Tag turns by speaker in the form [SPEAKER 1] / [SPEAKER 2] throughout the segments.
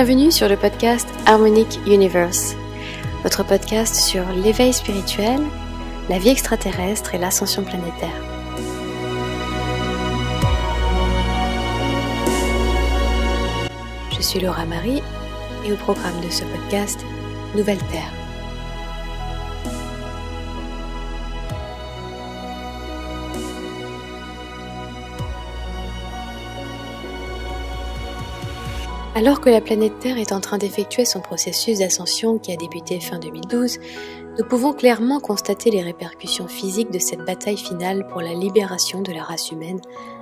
[SPEAKER 1] Bienvenue sur le podcast Harmonic Universe, votre podcast sur l'éveil spirituel, la vie extraterrestre et l'ascension planétaire. Je suis Laura Marie et au programme de ce podcast, Nouvelle Terre. Alors que la planète Terre est en train d'effectuer son processus d'ascension qui a débuté fin 2012, nous pouvons clairement constater les répercussions physiques de cette bataille finale pour la libération de la race humaine,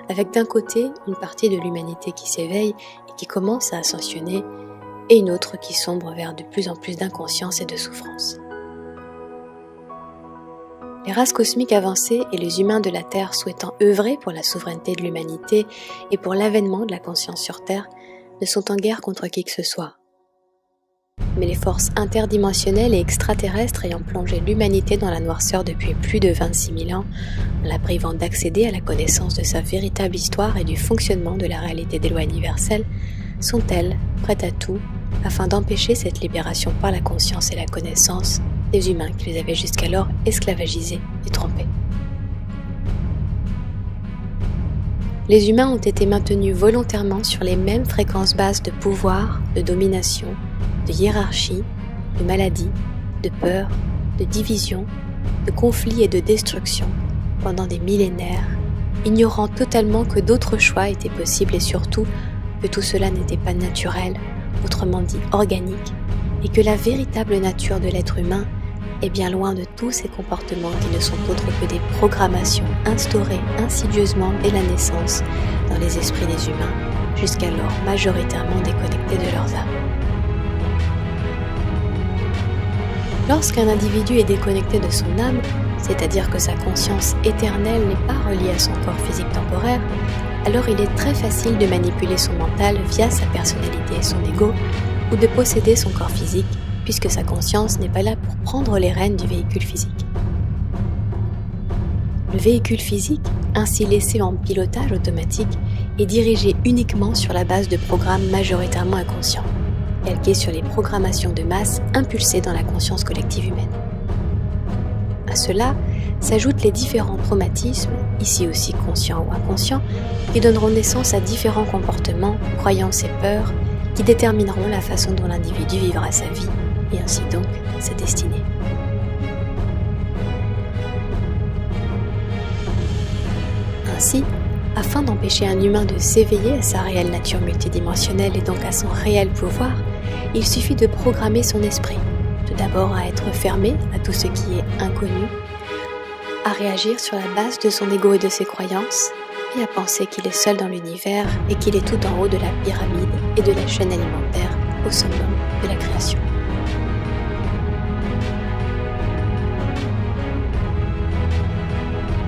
[SPEAKER 1] avec d'un côté une partie de l'humanité qui s'éveille et qui commence à ascensionner, et une autre qui sombre vers de plus en plus d'inconscience et de souffrance. Les races cosmiques avancées et les humains de la Terre souhaitant œuvrer pour la souveraineté de l'humanité et pour l'avènement de la conscience sur Terre ne sont en guerre contre qui que ce soit. Mais les forces interdimensionnelles et extraterrestres ayant plongé l'humanité dans la noirceur depuis plus de 26 000 ans, en la privant d'accéder à la connaissance de sa véritable histoire et du fonctionnement de la réalité des lois universelles, sont-elles prêtes à tout afin d'empêcher cette libération par la conscience et la connaissance des humains qui les avaient jusqu'alors esclavagisés et trompés. Les humains ont été maintenus volontairement sur les mêmes fréquences basses de pouvoir, de domination, de hiérarchie, de maladie, de peur, de division, de conflit et de destruction pendant des millénaires, ignorant totalement que d'autres choix étaient possibles et surtout que tout cela n'était pas naturel, autrement dit organique, et que la véritable nature de l'être humain est bien loin de tous ces comportements qui ne sont autres que des programmations instaurées insidieusement dès la naissance dans les esprits des humains, jusqu'alors majoritairement déconnectés de leurs âmes. Lorsqu'un individu est déconnecté de son âme, c'est-à-dire que sa conscience éternelle n'est pas reliée à son corps physique temporaire, alors il est très facile de manipuler son mental via sa personnalité et son ego, ou de posséder son corps physique, puisque sa conscience n'est pas là pour prendre les rênes du véhicule physique. Le véhicule physique, ainsi laissé en pilotage automatique, est dirigé uniquement sur la base de programmes majoritairement inconscients, calqués sur les programmations de masse impulsées dans la conscience collective humaine. À cela s'ajoutent les différents traumatismes, ici aussi conscients ou inconscients, qui donneront naissance à différents comportements, croyances et peurs, qui détermineront la façon dont l'individu vivra sa vie, et ainsi donc sa destinée. Ainsi, afin d'empêcher un humain de s'éveiller à sa réelle nature multidimensionnelle et donc à son réel pouvoir, il suffit de programmer son esprit, tout d'abord à être fermé à tout ce qui est inconnu, à réagir sur la base de son ego et de ses croyances, et à penser qu'il est seul dans l'univers et qu'il est tout en haut de la pyramide et de la chaîne alimentaire au summum de la création.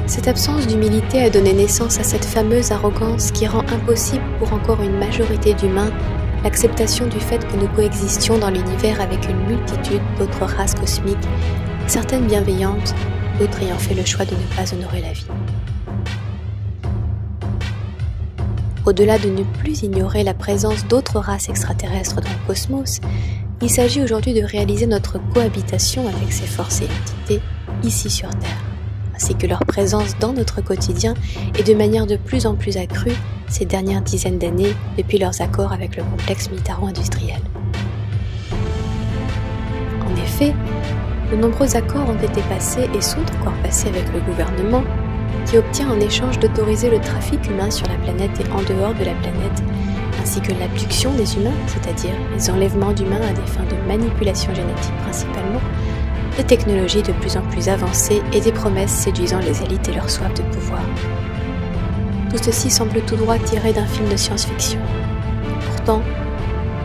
[SPEAKER 1] Cette absence d'humilité a donné naissance à cette fameuse arrogance qui rend impossible pour encore une majorité d'humains l'acceptation du fait que nous coexistions dans l'univers avec une multitude d'autres races cosmiques, certaines bienveillantes, d'autres ayant fait le choix de ne pas honorer la vie. Au-delà de ne plus ignorer la présence d'autres races extraterrestres dans le cosmos, il s'agit aujourd'hui de réaliser notre cohabitation avec ces forces et entités ici sur Terre, ainsi que leur présence dans notre quotidien et de manière de plus en plus accrue ces dernières dizaines d'années depuis leurs accords avec le complexe militaro-industriel. En effet, de nombreux accords ont été passés et sont encore passés avec le gouvernement, qui obtient en échange d'autoriser le trafic humain sur la planète et en dehors de la planète, ainsi que l'abduction des humains, c'est-à-dire les enlèvements d'humains à des fins de manipulation génétique principalement, des technologies de plus en plus avancées et des promesses séduisant les élites et leur soif de pouvoir. Tout ceci semble tout droit tiré d'un film de science-fiction. Pourtant,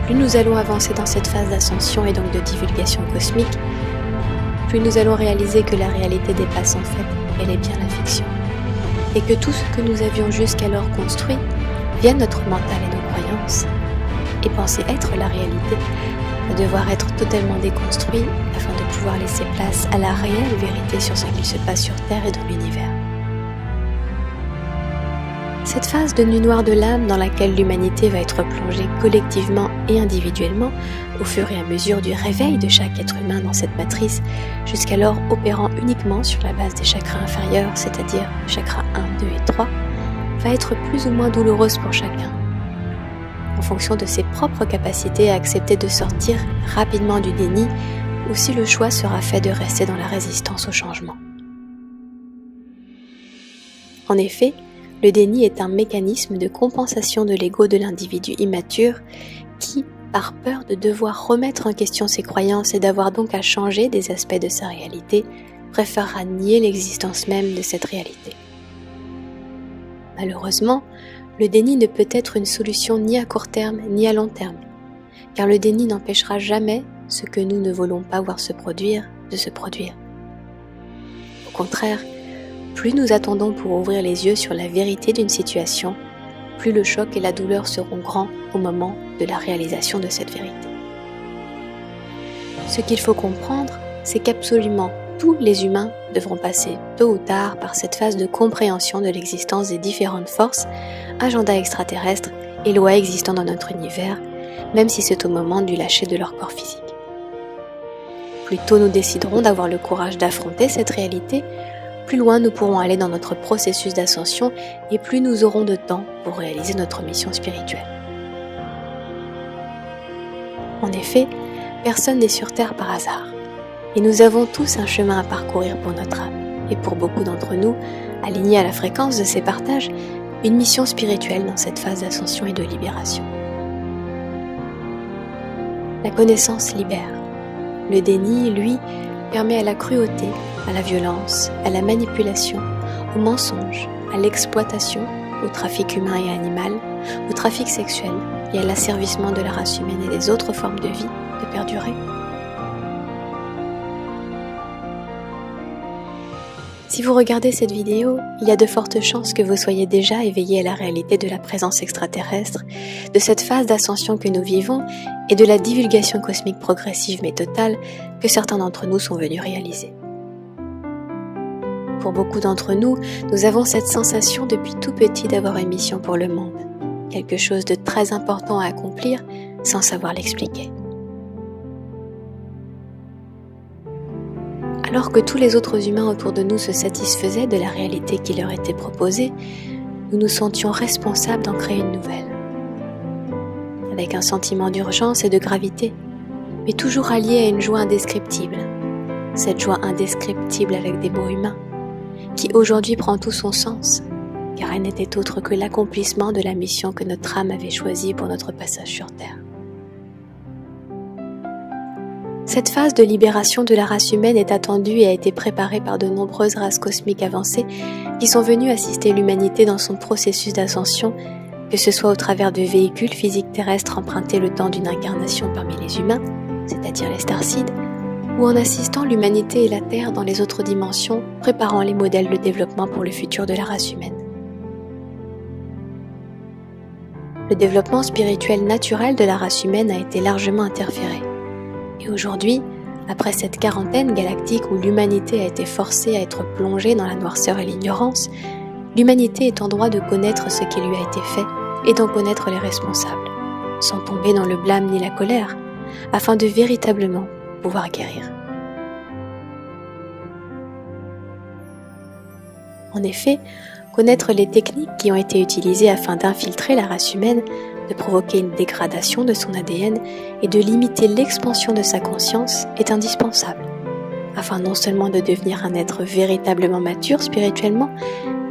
[SPEAKER 1] plus nous allons avancer dans cette phase d'ascension et donc de divulgation cosmique, plus nous allons réaliser que la réalité dépasse en fait bel et bien la fiction, et que tout ce que nous avions jusqu'alors construit via notre mental et nos croyances, et penser être la réalité, va devoir être totalement déconstruit afin de pouvoir laisser place à la réelle vérité sur ce qu'il se passe sur Terre et dans l'univers. Cette phase de nuit noire de l'âme dans laquelle l'humanité va être plongée collectivement et individuellement au fur et à mesure du réveil de chaque être humain dans cette matrice, jusqu'alors opérant uniquement sur la base des chakras inférieurs, c'est-à-dire chakras 1, 2 et 3, va être plus ou moins douloureuse pour chacun, en fonction de ses propres capacités à accepter de sortir rapidement du déni, ou si le choix sera fait de rester dans la résistance au changement. En effet, le déni est un mécanisme de compensation de l'ego de l'individu immature qui, par peur de devoir remettre en question ses croyances et d'avoir donc à changer des aspects de sa réalité, préférera nier l'existence même de cette réalité. Malheureusement, le déni ne peut être une solution ni à court terme ni à long terme, car le déni n'empêchera jamais ce que nous ne voulons pas voir se produire, de se produire. Au contraire, plus nous attendons pour ouvrir les yeux sur la vérité d'une situation, plus le choc et la douleur seront grands au moment de la réalisation de cette vérité. Ce qu'il faut comprendre, c'est qu'absolument tous les humains devront passer tôt ou tard par cette phase de compréhension de l'existence des différentes forces, agendas extraterrestres et lois existant dans notre univers, même si c'est au moment du lâcher de leur corps physique. Plus tôt nous déciderons d'avoir le courage d'affronter cette réalité, plus loin nous pourrons aller dans notre processus d'ascension et plus nous aurons de temps pour réaliser notre mission spirituelle. En effet, personne n'est sur Terre par hasard, et nous avons tous un chemin à parcourir pour notre âme, et pour beaucoup d'entre nous, alignés à la fréquence de ces partages, une mission spirituelle dans cette phase d'ascension et de libération. La connaissance libère. Le déni, lui, permet à la cruauté, à la violence, à la manipulation, au mensonge, à l'exploitation, au trafic humain et animal, au trafic sexuel et à l'asservissement de la race humaine et des autres formes de vie de perdurer. Si vous regardez cette vidéo, il y a de fortes chances que vous soyez déjà éveillé à la réalité de la présence extraterrestre, de cette phase d'ascension que nous vivons et de la divulgation cosmique progressive mais totale que certains d'entre nous sont venus réaliser. Pour beaucoup d'entre nous, nous avons cette sensation depuis tout petit d'avoir une mission pour le monde, quelque chose de très important à accomplir sans savoir l'expliquer. Alors que tous les autres humains autour de nous se satisfaisaient de la réalité qui leur était proposée, nous nous sentions responsables d'en créer une nouvelle. Avec un sentiment d'urgence et de gravité, mais toujours allié à une joie indescriptible. Cette joie indescriptible avec des mots humains, qui aujourd'hui prend tout son sens, car elle n'était autre que l'accomplissement de la mission que notre âme avait choisie pour notre passage sur Terre. Cette phase de libération de la race humaine est attendue et a été préparée par de nombreuses races cosmiques avancées qui sont venues assister l'humanité dans son processus d'ascension, que ce soit au travers de véhicules physiques terrestres empruntés le temps d'une incarnation parmi les humains, c'est-à-dire les starseeds, ou en assistant l'humanité et la Terre dans les autres dimensions, préparant les modèles de développement pour le futur de la race humaine. Le développement spirituel naturel de la race humaine a été largement interféré. Et aujourd'hui, après cette quarantaine galactique où l'humanité a été forcée à être plongée dans la noirceur et l'ignorance, l'humanité est en droit de connaître ce qui lui a été fait et d'en connaître les responsables, sans tomber dans le blâme ni la colère, afin de véritablement pouvoir guérir. En effet, connaître les techniques qui ont été utilisées afin d'infiltrer la race humaine, de provoquer une dégradation de son ADN et de limiter l'expansion de sa conscience est indispensable, afin non seulement de devenir un être véritablement mature spirituellement,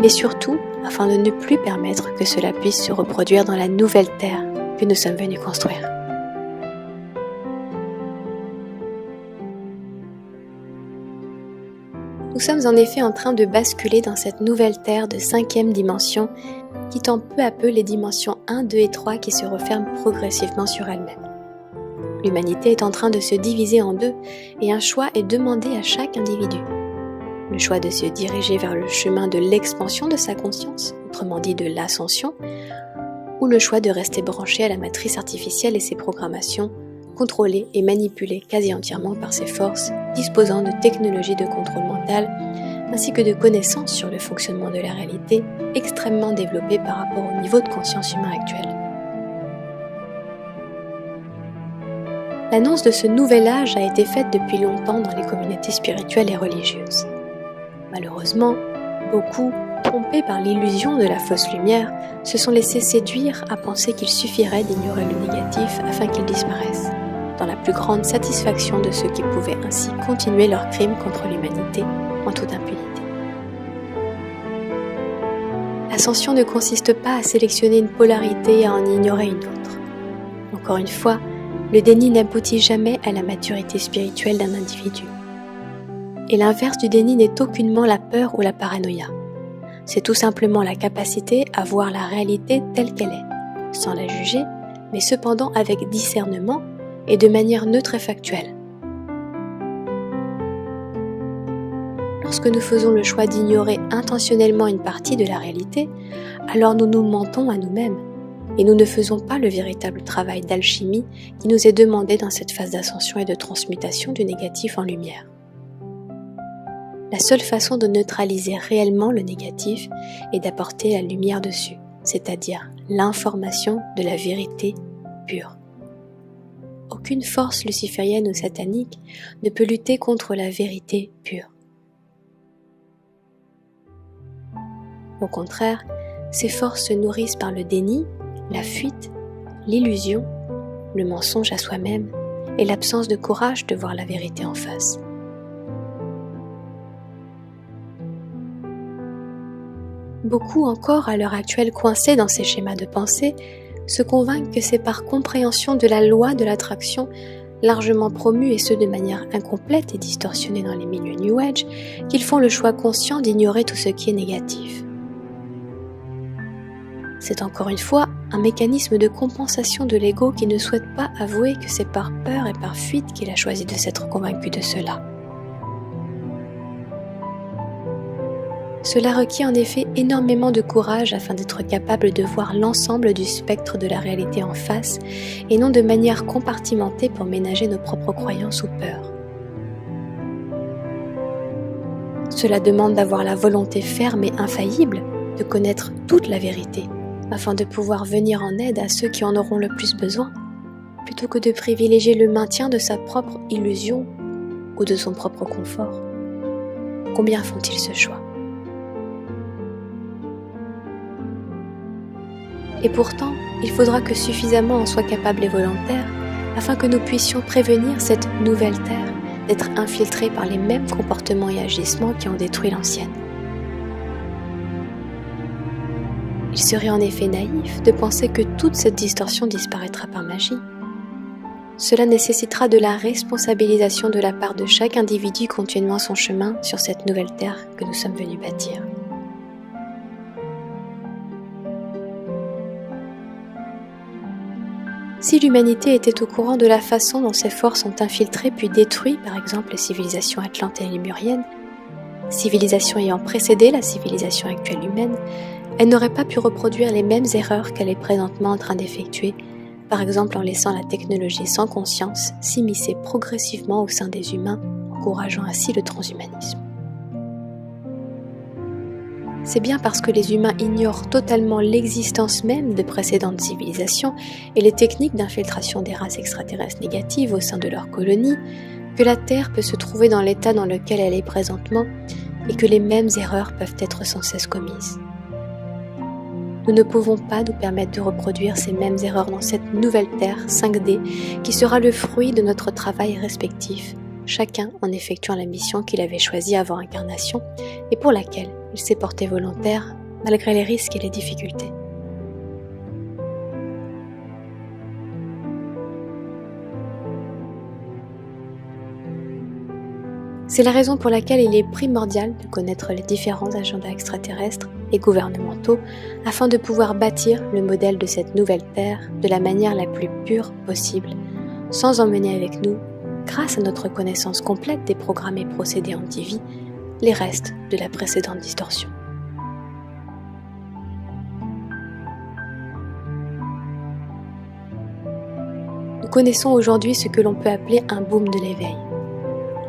[SPEAKER 1] mais surtout afin de ne plus permettre que cela puisse se reproduire dans la nouvelle terre que nous sommes venus construire. Nous sommes en effet en train de basculer dans cette nouvelle terre de 5e dimension, quittant peu à peu les dimensions 1, 2 et 3 qui se referment progressivement sur elles-mêmes. L'humanité est en train de se diviser en deux et un choix est demandé à chaque individu. Le choix de se diriger vers le chemin de l'expansion de sa conscience, autrement dit de l'ascension, ou le choix de rester branché à la matrice artificielle et ses programmations, contrôlées et manipulées quasi entièrement par ses forces, disposant de technologies de contrôle mental, ainsi que de connaissances sur le fonctionnement de la réalité extrêmement développées par rapport au niveau de conscience humain actuel. L'annonce de ce nouvel âge a été faite depuis longtemps dans les communautés spirituelles et religieuses. Malheureusement, beaucoup, trompés par l'illusion de la fausse lumière, se sont laissés séduire à penser qu'il suffirait d'ignorer le négatif afin qu'il disparaisse, dans la plus grande satisfaction de ceux qui pouvaient ainsi continuer leurs crimes contre l'humanité en toute impunité. L'ascension ne consiste pas à sélectionner une polarité et à en ignorer une autre. Encore une fois, le déni n'aboutit jamais à la maturité spirituelle d'un individu. Et l'inverse du déni n'est aucunement la peur ou la paranoïa. C'est tout simplement la capacité à voir la réalité telle qu'elle est, sans la juger, mais cependant avec discernement et de manière neutre et factuelle. Lorsque nous faisons le choix d'ignorer intentionnellement une partie de la réalité, alors nous nous mentons à nous-mêmes et nous ne faisons pas le véritable travail d'alchimie qui nous est demandé dans cette phase d'ascension et de transmutation du négatif en lumière. La seule façon de neutraliser réellement le négatif est d'apporter la lumière dessus, c'est-à-dire l'information de la vérité pure. Aucune force luciférienne ou satanique ne peut lutter contre la vérité pure. Au contraire, ces forces se nourrissent par le déni, la fuite, l'illusion, le mensonge à soi-même et l'absence de courage de voir la vérité en face. Beaucoup encore, à l'heure actuelle coincés dans ces schémas de pensée, se convainquent que c'est par compréhension de la loi de l'attraction, largement promue et ce de manière incomplète et distorsionnée dans les milieux New Age, qu'ils font le choix conscient d'ignorer tout ce qui est négatif. C'est encore une fois un mécanisme de compensation de l'ego qui ne souhaite pas avouer que c'est par peur et par fuite qu'il a choisi de s'être convaincu de cela. Cela requiert en effet énormément de courage afin d'être capable de voir l'ensemble du spectre de la réalité en face et non de manière compartimentée pour ménager nos propres croyances ou peurs. Cela demande d'avoir la volonté ferme et infaillible de connaître toute la vérité afin de pouvoir venir en aide à ceux qui en auront le plus besoin, plutôt que de privilégier le maintien de sa propre illusion ou de son propre confort. Combien font-ils ce choix ? Et pourtant, il faudra que suffisamment en soient capables et volontaires afin que nous puissions prévenir cette nouvelle terre d'être infiltrée par les mêmes comportements et agissements qui ont détruit l'ancienne. Il serait en effet naïf de penser que toute cette distorsion disparaîtra par magie. Cela nécessitera de la responsabilisation de la part de chaque individu continuant son chemin sur cette nouvelle terre que nous sommes venus bâtir. Si l'humanité était au courant de la façon dont ces forces ont infiltré puis détruit par exemple les civilisations atlantes et lémuriennes, civilisations ayant précédé la civilisation actuelle humaine, elle n'aurait pas pu reproduire les mêmes erreurs qu'elle est présentement en train d'effectuer, par exemple en laissant la technologie sans conscience s'immiscer progressivement au sein des humains, encourageant ainsi le transhumanisme. C'est bien parce que les humains ignorent totalement l'existence même de précédentes civilisations et les techniques d'infiltration des races extraterrestres négatives au sein de leurs colonies que la Terre peut se trouver dans l'état dans lequel elle est présentement et que les mêmes erreurs peuvent être sans cesse commises. Nous ne pouvons pas nous permettre de reproduire ces mêmes erreurs dans cette nouvelle Terre 5D qui sera le fruit de notre travail respectif, chacun en effectuant la mission qu'il avait choisie avant incarnation et pour laquelle il s'est porté volontaire malgré les risques et les difficultés. C'est la raison pour laquelle il est primordial de connaître les différents agendas extraterrestres et gouvernementaux afin de pouvoir bâtir le modèle de cette nouvelle Terre de la manière la plus pure possible, sans emmener avec nous, grâce à notre connaissance complète des programmes et procédés anti-vie, les restes de la précédente distorsion. Nous connaissons aujourd'hui ce que l'on peut appeler un boom de l'éveil.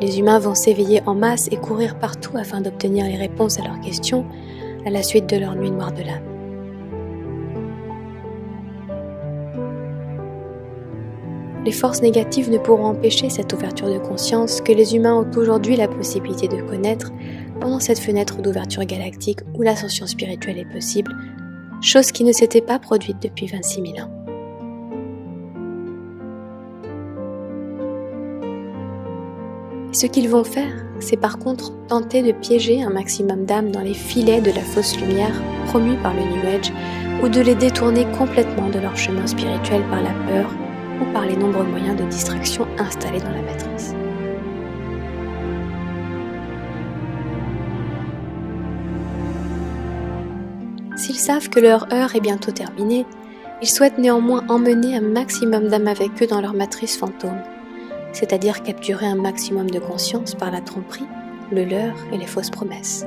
[SPEAKER 1] Les humains vont s'éveiller en masse et courir partout afin d'obtenir les réponses à leurs questions à la suite de leur nuit noire de l'âme. Les forces négatives ne pourront empêcher cette ouverture de conscience que les humains ont aujourd'hui la possibilité de connaître pendant cette fenêtre d'ouverture galactique où l'ascension spirituelle est possible, chose qui ne s'était pas produite depuis 26 000 ans. Et ce qu'ils vont faire, c'est par contre tenter de piéger un maximum d'âmes dans les filets de la fausse lumière promue par le New Age ou de les détourner complètement de leur chemin spirituel par la peur ou par les nombreux moyens de distraction installés dans la matrice. S'ils savent que leur heure est bientôt terminée, ils souhaitent néanmoins emmener un maximum d'âmes avec eux dans leur matrice fantôme, c'est-à-dire capturer un maximum de conscience par la tromperie, le leurre et les fausses promesses.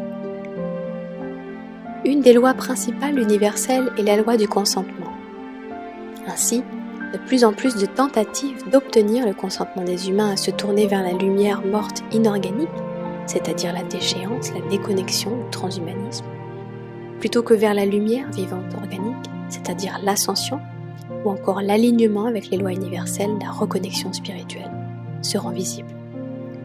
[SPEAKER 1] Une des lois principales universelles est la loi du consentement. Ainsi, de plus en plus de tentatives d'obtenir le consentement des humains à se tourner vers la lumière morte inorganique, c'est-à-dire la déchéance, la déconnexion, le transhumanisme, plutôt que vers la lumière vivante organique, c'est-à-dire l'ascension, ou encore l'alignement avec les lois universelles, la reconnexion spirituelle, seront visibles.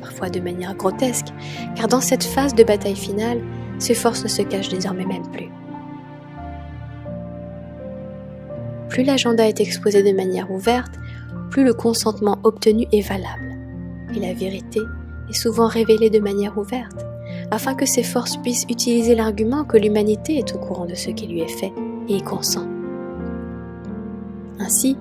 [SPEAKER 1] Parfois de manière grotesque, car dans cette phase de bataille finale, ces forces ne se cachent désormais même plus. Plus l'agenda est exposé de manière ouverte, plus le consentement obtenu est valable. Et la vérité est souvent révélée de manière ouverte, afin que ces forces puissent utiliser l'argument que l'humanité est au courant de ce qui lui est fait et y consent. Ainsi,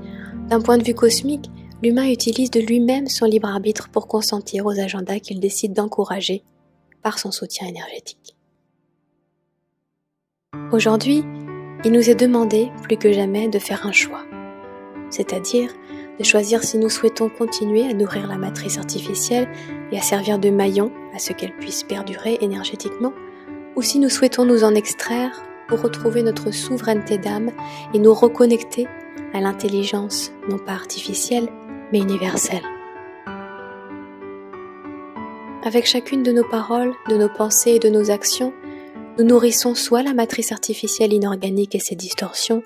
[SPEAKER 1] d'un point de vue cosmique, l'humain utilise de lui-même son libre arbitre pour consentir aux agendas qu'il décide d'encourager par son soutien énergétique. Aujourd'hui, il nous est demandé plus que jamais de faire un choix, c'est-à-dire de choisir si nous souhaitons continuer à nourrir la matrice artificielle et à servir de maillon à ce qu'elle puisse perdurer énergétiquement, ou si nous souhaitons nous en extraire pour retrouver notre souveraineté d'âme et nous reconnecter à l'intelligence non pas artificielle, mais universelle. Avec chacune de nos paroles, de nos pensées et de nos actions, nous nourrissons soit la matrice artificielle inorganique et ses distorsions,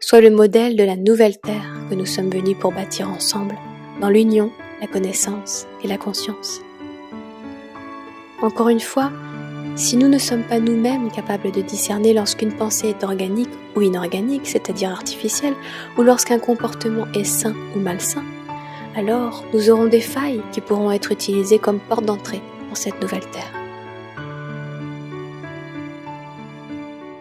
[SPEAKER 1] soit le modèle de la nouvelle Terre que nous sommes venus pour bâtir ensemble, dans l'union, la connaissance et la conscience. Encore une fois, si nous ne sommes pas nous-mêmes capables de discerner lorsqu'une pensée est organique ou inorganique, c'est-à-dire artificielle, ou lorsqu'un comportement est sain ou malsain, alors nous aurons des failles qui pourront être utilisées comme porte d'entrée dans cette nouvelle Terre.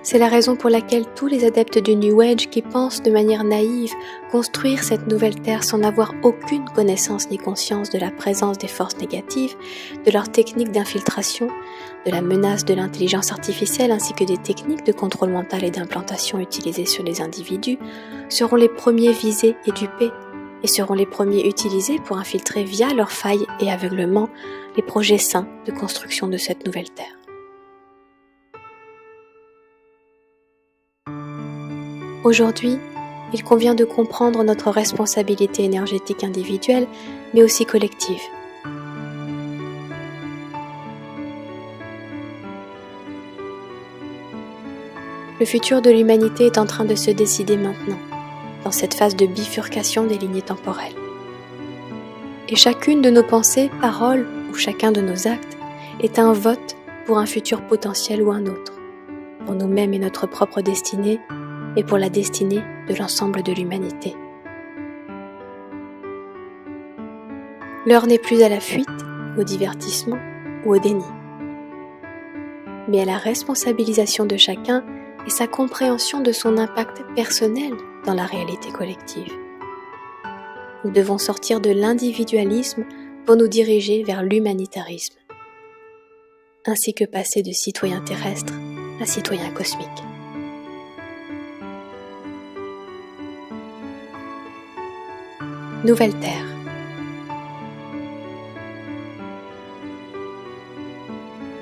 [SPEAKER 1] C'est la raison pour laquelle tous les adeptes du New Age qui pensent de manière naïve construire cette nouvelle Terre sans avoir aucune connaissance ni conscience de la présence des forces négatives, de leurs techniques d'infiltration, de la menace de l'intelligence artificielle ainsi que des techniques de contrôle mental et d'implantation utilisées sur les individus, seront les premiers visés et dupés, et seront les premiers utilisés pour infiltrer via leurs failles et aveuglement les projets sains de construction de cette nouvelle Terre. Aujourd'hui, il convient de comprendre notre responsabilité énergétique individuelle, mais aussi collective. Le futur de l'humanité est en train de se décider maintenant, dans cette phase de bifurcation des lignées temporelles. Et chacune de nos pensées, paroles ou chacun de nos actes est un vote pour un futur potentiel ou un autre, pour nous-mêmes et notre propre destinée, et pour la destinée de l'ensemble de l'humanité. L'heure n'est plus à la fuite, au divertissement ou au déni, mais à la responsabilisation de chacun et sa compréhension de son impact personnel dans la réalité collective. Nous devons sortir de l'individualisme pour nous diriger vers l'humanitarisme, ainsi que passer de citoyen terrestre à citoyen cosmique. Nouvelle Terre.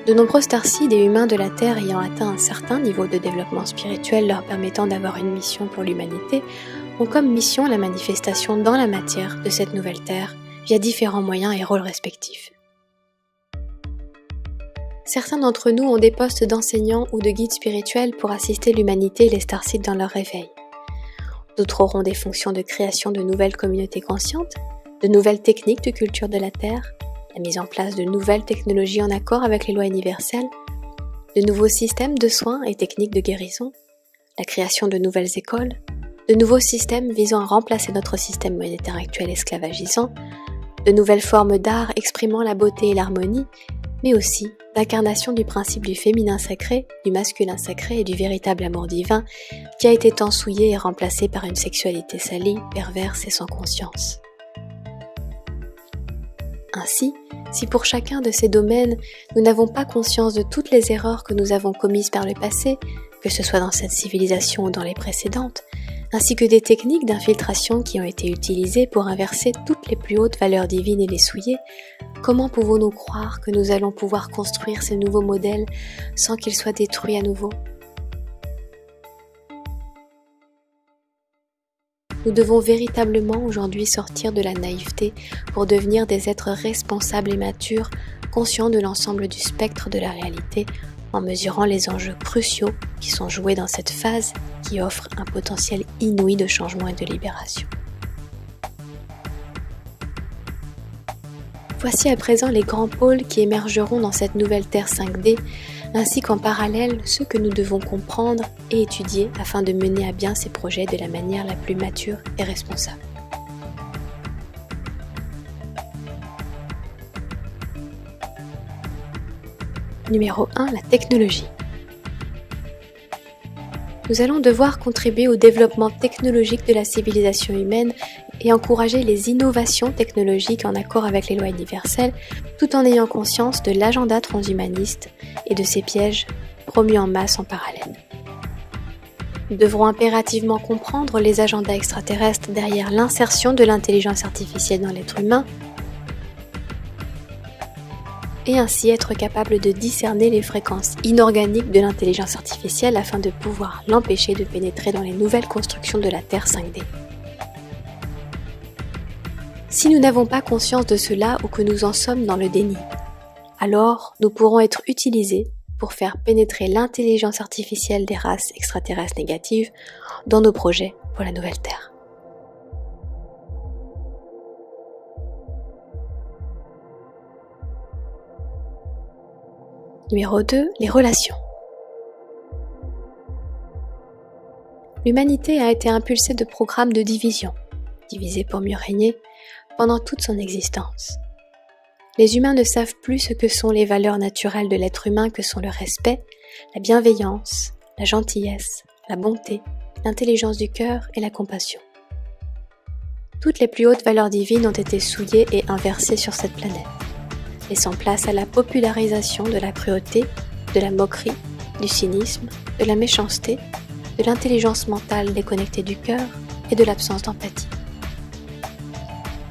[SPEAKER 1] De nombreux starseeds et humains de la Terre ayant atteint un certain niveau de développement spirituel leur permettant d'avoir une mission pour l'humanité ont comme mission la manifestation dans la matière de cette nouvelle Terre via différents moyens et rôles respectifs. Certains d'entre nous ont des postes d'enseignants ou de guides spirituels pour assister l'humanité et les starseeds dans leur réveil. D'autres auront des fonctions de création de nouvelles communautés conscientes, de nouvelles techniques de culture de la Terre, la mise en place de nouvelles technologies en accord avec les lois universelles, de nouveaux systèmes de soins et techniques de guérison, la création de nouvelles écoles, de nouveaux systèmes visant à remplacer notre système monétaire actuel esclavagisant, de nouvelles formes d'art exprimant la beauté et l'harmonie, mais aussi l'incarnation du principe du féminin sacré, du masculin sacré et du véritable amour divin qui a été tant souillé et remplacé par une sexualité salie, perverse et sans conscience. Ainsi, si pour chacun de ces domaines, nous n'avons pas conscience de toutes les erreurs que nous avons commises par le passé, que ce soit dans cette civilisation ou dans les précédentes, ainsi que des techniques d'infiltration qui ont été utilisées pour inverser toutes les plus hautes valeurs divines et les souiller, comment pouvons-nous croire que nous allons pouvoir construire ces nouveaux modèles sans qu'ils soient détruits à nouveau ? Nous devons véritablement aujourd'hui sortir de la naïveté pour devenir des êtres responsables et matures, conscients de l'ensemble du spectre de la réalité, en mesurant les enjeux cruciaux qui sont joués dans cette phase qui offre un potentiel inouï de changement et de libération. Voici à présent les grands pôles qui émergeront dans cette nouvelle Terre 5D, ainsi qu'en parallèle ceux que nous devons comprendre et étudier afin de mener à bien ces projets de la manière la plus mature et responsable. Numéro 1, la technologie. Nous allons devoir contribuer au développement technologique de la civilisation humaine et encourager les innovations technologiques en accord avec les lois universelles, tout en ayant conscience de l'agenda transhumaniste et de ses pièges promus en masse en parallèle. Nous devrons impérativement comprendre les agendas extraterrestres derrière l'insertion de l'intelligence artificielle dans l'être humain, et ainsi être capable de discerner les fréquences inorganiques de l'intelligence artificielle afin de pouvoir l'empêcher de pénétrer dans les nouvelles constructions de la Terre 5D. Si nous n'avons pas conscience de cela ou que nous en sommes dans le déni, alors nous pourrons être utilisés pour faire pénétrer l'intelligence artificielle des races extraterrestres négatives dans nos projets pour la nouvelle Terre. Numéro 2, les relations. L'humanité a été impulsée de programmes de division, divisés pour mieux régner, pendant toute son existence. Les humains ne savent plus ce que sont les valeurs naturelles de l'être humain que sont le respect, la bienveillance, la gentillesse, la bonté, l'intelligence du cœur et la compassion. Toutes les plus hautes valeurs divines ont été souillées et inversées sur cette planète, laissant place à la popularisation de la cruauté, de la moquerie, du cynisme, de la méchanceté, de l'intelligence mentale déconnectée du cœur et de l'absence d'empathie.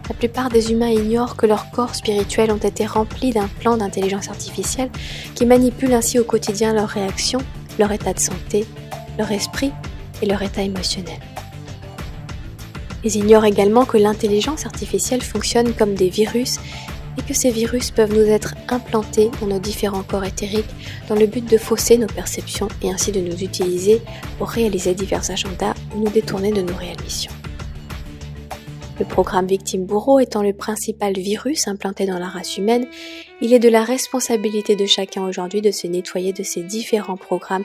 [SPEAKER 1] La plupart des humains ignorent que leurs corps spirituels ont été remplis d'un plan d'intelligence artificielle qui manipule ainsi au quotidien leurs réactions, leur état de santé, leur esprit et leur état émotionnel. Ils ignorent également que l'intelligence artificielle fonctionne comme des virus et que ces virus peuvent nous être implantés dans nos différents corps éthériques dans le but de fausser nos perceptions et ainsi de nous utiliser pour réaliser divers agendas ou nous détourner de nos réelles missions. Le programme victime-bourreau étant le principal virus implanté dans la race humaine, il est de la responsabilité de chacun aujourd'hui de se nettoyer de ces différents programmes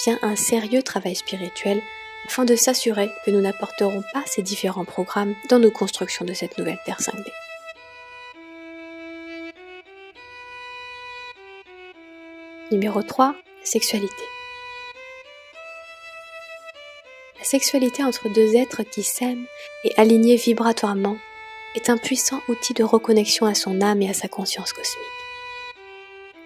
[SPEAKER 1] via un sérieux travail spirituel afin de s'assurer que nous n'apporterons pas ces différents programmes dans nos constructions de cette nouvelle Terre 5D. Numéro 3, sexualité. La sexualité entre deux êtres qui s'aiment et alignés vibratoirement est un puissant outil de reconnexion à son âme et à sa conscience cosmique.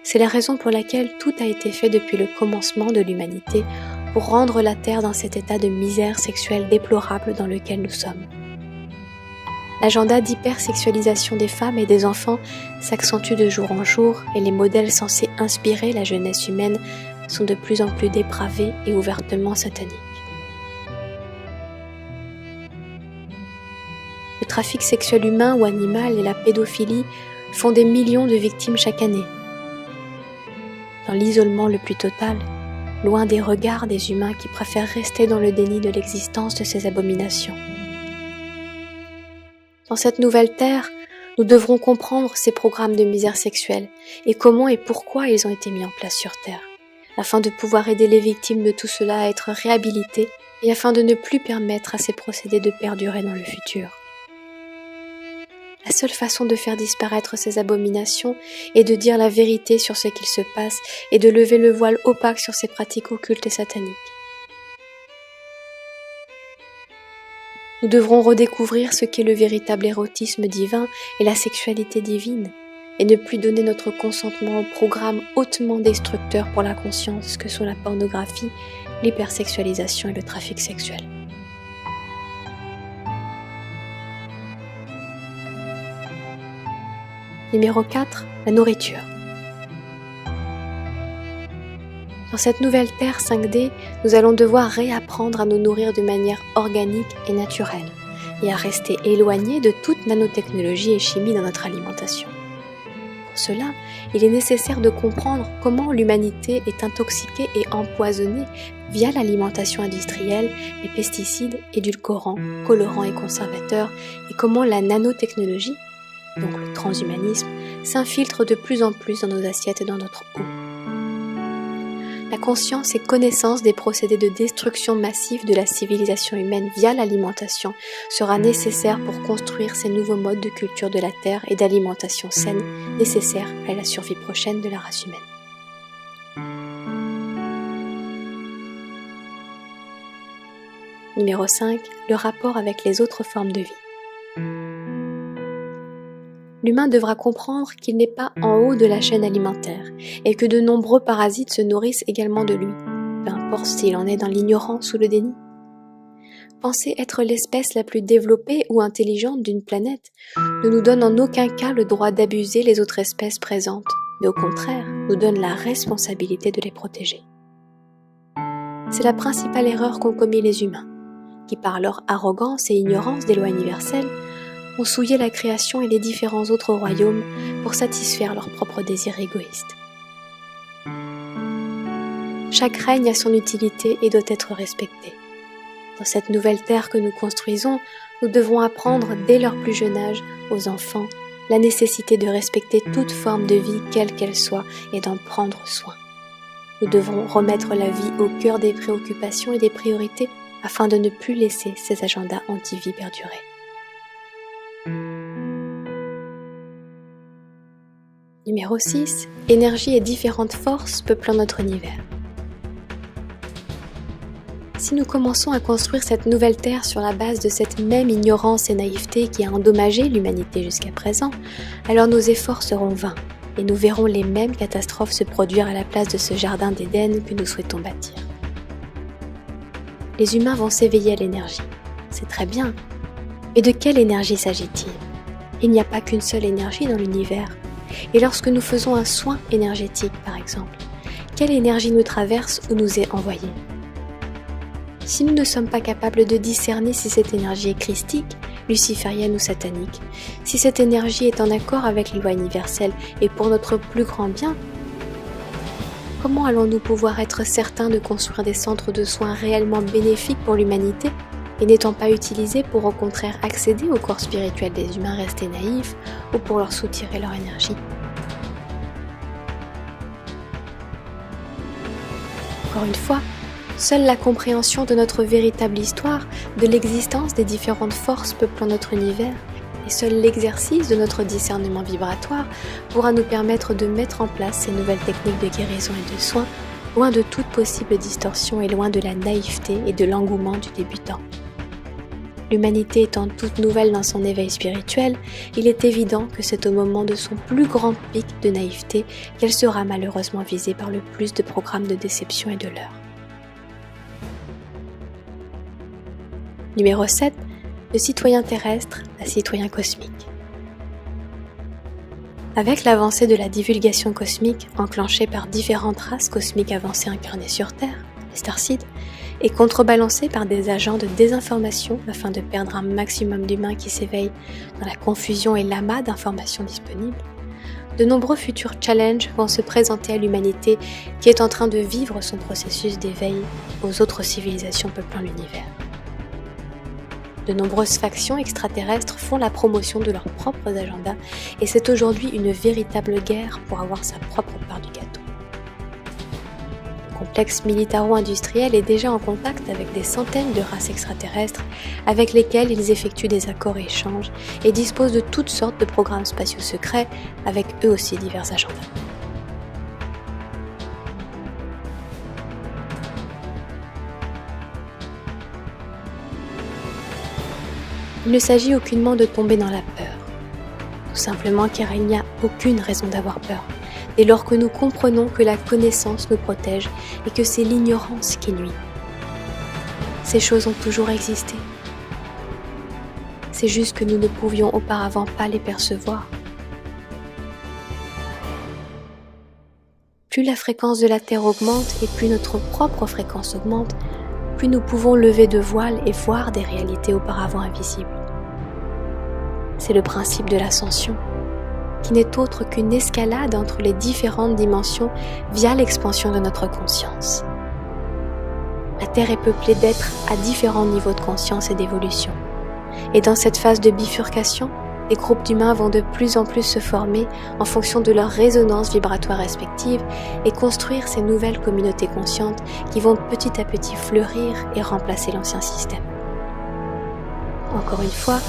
[SPEAKER 1] C'est la raison pour laquelle tout a été fait depuis le commencement de l'humanité pour rendre la Terre dans cet état de misère sexuelle déplorable dans lequel nous sommes. L'agenda d'hypersexualisation des femmes et des enfants s'accentue de jour en jour et les modèles censés inspirer la jeunesse humaine sont de plus en plus dépravés et ouvertement sataniques. Le trafic sexuel humain ou animal et la pédophilie font des millions de victimes chaque année. dans l'isolement le plus total, loin des regards des humains qui préfèrent rester dans le déni de l'existence de ces abominations. Dans cette nouvelle terre, nous devrons comprendre ces programmes de misère sexuelle et comment et pourquoi ils ont été mis en place sur Terre, afin de pouvoir aider les victimes de tout cela à être réhabilitées et afin de ne plus permettre à ces procédés de perdurer dans le futur. La seule façon de faire disparaître ces abominations est de dire la vérité sur ce qu'il se passe et de lever le voile opaque sur ces pratiques occultes et sataniques. Nous devrons redécouvrir ce qu'est le véritable érotisme divin et la sexualité divine, et ne plus donner notre consentement aux programmes hautement destructeurs pour la conscience que sont la pornographie, l'hypersexualisation et le trafic sexuel. Numéro 4, la nourriture. Dans cette nouvelle Terre 5D, nous allons devoir réapprendre à nous nourrir de manière organique et naturelle, et à rester éloignés de toute nanotechnologie et chimie dans notre alimentation. Pour cela, il est nécessaire de comprendre comment l'humanité est intoxiquée et empoisonnée via l'alimentation industrielle, les pesticides, édulcorants, colorants et conservateurs, et comment la nanotechnologie, donc le transhumanisme, s'infiltre de plus en plus dans nos assiettes et dans notre eau. La conscience et connaissance des procédés de destruction massive de la civilisation humaine via l'alimentation sera nécessaire pour construire ces nouveaux modes de culture de la Terre et d'alimentation saine nécessaires à la survie prochaine de la race humaine. Numéro 5. Le rapport avec les autres formes de vie. L'humain devra comprendre qu'il n'est pas en haut de la chaîne alimentaire et que de nombreux parasites se nourrissent également de lui, peu importe s'il en est dans l'ignorance ou le déni. Penser être l'espèce la plus développée ou intelligente d'une planète ne nous donne en aucun cas le droit d'abuser les autres espèces présentes, mais au contraire nous donne la responsabilité de les protéger. C'est la principale erreur qu'ont commis les humains, qui par leur arrogance et ignorance des lois universelles ont souillé la création et les différents autres royaumes pour satisfaire leurs propres désirs égoïstes. Chaque règne a son utilité et doit être respecté. Dans cette nouvelle terre que nous construisons, nous devons apprendre dès leur plus jeune âge aux enfants la nécessité de respecter toute forme de vie quelle qu'elle soit et d'en prendre soin. Nous devrons remettre la vie au cœur des préoccupations et des priorités afin de ne plus laisser ces agendas anti-vie perdurer. Numéro 6. Énergie et différentes forces peuplant notre univers. Si nous commençons à construire cette nouvelle Terre sur la base de cette même ignorance et naïveté qui a endommagé l'humanité jusqu'à présent, alors nos efforts seront vains et nous verrons les mêmes catastrophes se produire à la place de ce jardin d'Éden que nous souhaitons bâtir. Les humains vont s'éveiller à l'énergie, c'est très bien. Mais de quelle énergie s'agit-il ? Il n'y a pas qu'une seule énergie dans l'univers. Et lorsque nous faisons un soin énergétique, par exemple, quelle énergie nous traverse ou nous est envoyée ? Si nous ne sommes pas capables de discerner si cette énergie est christique, luciférienne ou satanique, si cette énergie est en accord avec les lois universelles et pour notre plus grand bien, comment allons-nous pouvoir être certains de construire des centres de soins réellement bénéfiques pour l'humanité et n'étant pas utilisés pour au contraire accéder au corps spirituel des humains restés naïfs ou pour leur soutirer leur énergie ? Encore une fois, seule la compréhension de notre véritable histoire, de l'existence des différentes forces peuplant notre univers, et seul l'exercice de notre discernement vibratoire pourra nous permettre de mettre en place ces nouvelles techniques de guérison et de soins, loin de toute possible distorsion et loin de la naïveté et de l'engouement du débutant. L'humanité étant toute nouvelle dans son éveil spirituel, il est évident que c'est au moment de son plus grand pic de naïveté qu'elle sera malheureusement visée par le plus de programmes de déception et de leurre. Numéro 7. De citoyen terrestre à citoyen cosmique. Avec l'avancée de la divulgation cosmique enclenchée par différentes races cosmiques avancées incarnées sur Terre, les Starseeds, et contrebalancée par des agents de désinformation afin de perdre un maximum d'humains qui s'éveillent dans la confusion et l'amas d'informations disponibles, de nombreux futurs challenges vont se présenter à l'humanité qui est en train de vivre son processus d'éveil aux autres civilisations peuplant l'univers. De nombreuses factions extraterrestres font la promotion de leurs propres agendas et c'est aujourd'hui une véritable guerre pour avoir sa propre part du gâteau. Le complexe militaro-industriel est déjà en contact avec des centaines de races extraterrestres avec lesquelles ils effectuent des accords et échanges et disposent de toutes sortes de programmes spatiaux secrets avec eux aussi divers agendas. Il ne s'agit aucunement de tomber dans la peur, tout simplement car il n'y a aucune raison d'avoir peur, dès lors que nous comprenons que la connaissance nous protège et que c'est l'ignorance qui nuit. Ces choses ont toujours existé. C'est juste que nous ne pouvions auparavant pas les percevoir. Plus la fréquence de la Terre augmente et plus notre propre fréquence augmente, plus nous pouvons lever de voile et voir des réalités auparavant invisibles. C'est le principe de l'ascension, qui n'est autre qu'une escalade entre les différentes dimensions via l'expansion de notre conscience. La Terre est peuplée d'êtres à différents niveaux de conscience et d'évolution. Et dans cette phase de bifurcation, les groupes d'humains vont de plus en plus se former en fonction de leur résonance vibratoire respective et construire ces nouvelles communautés conscientes qui vont petit à petit fleurir et remplacer l'ancien système. Encore une fois,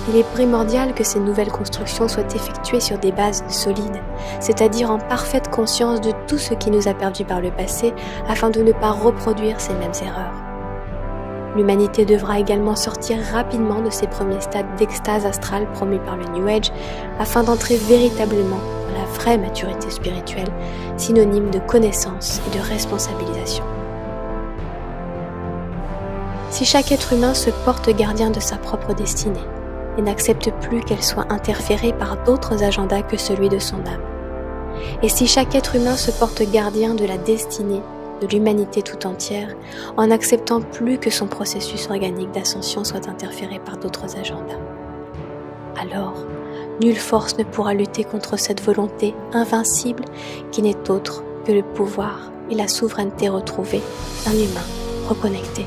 [SPEAKER 1] il est primordial que ces nouvelles constructions soient effectuées sur des bases solides, c'est-à-dire en parfaite conscience de tout ce qui nous a perdus par le passé afin de ne pas reproduire ces mêmes erreurs. L'humanité devra également sortir rapidement de ces premiers stades d'extase astrale promus par le New Age afin d'entrer véritablement dans la vraie maturité spirituelle, synonyme de connaissance et de responsabilisation. Si chaque être humain se porte gardien de sa propre destinée et n'accepte plus qu'elle soit interférée par d'autres agendas que celui de son âme, et si chaque être humain se porte gardien de la destinée de l'humanité tout entière, en n'acceptant plus que son processus organique d'ascension soit interféré par d'autres agendas. Alors, nulle force ne pourra lutter contre cette volonté invincible qui n'est autre que le pouvoir et la souveraineté retrouvée d'un humain reconnecté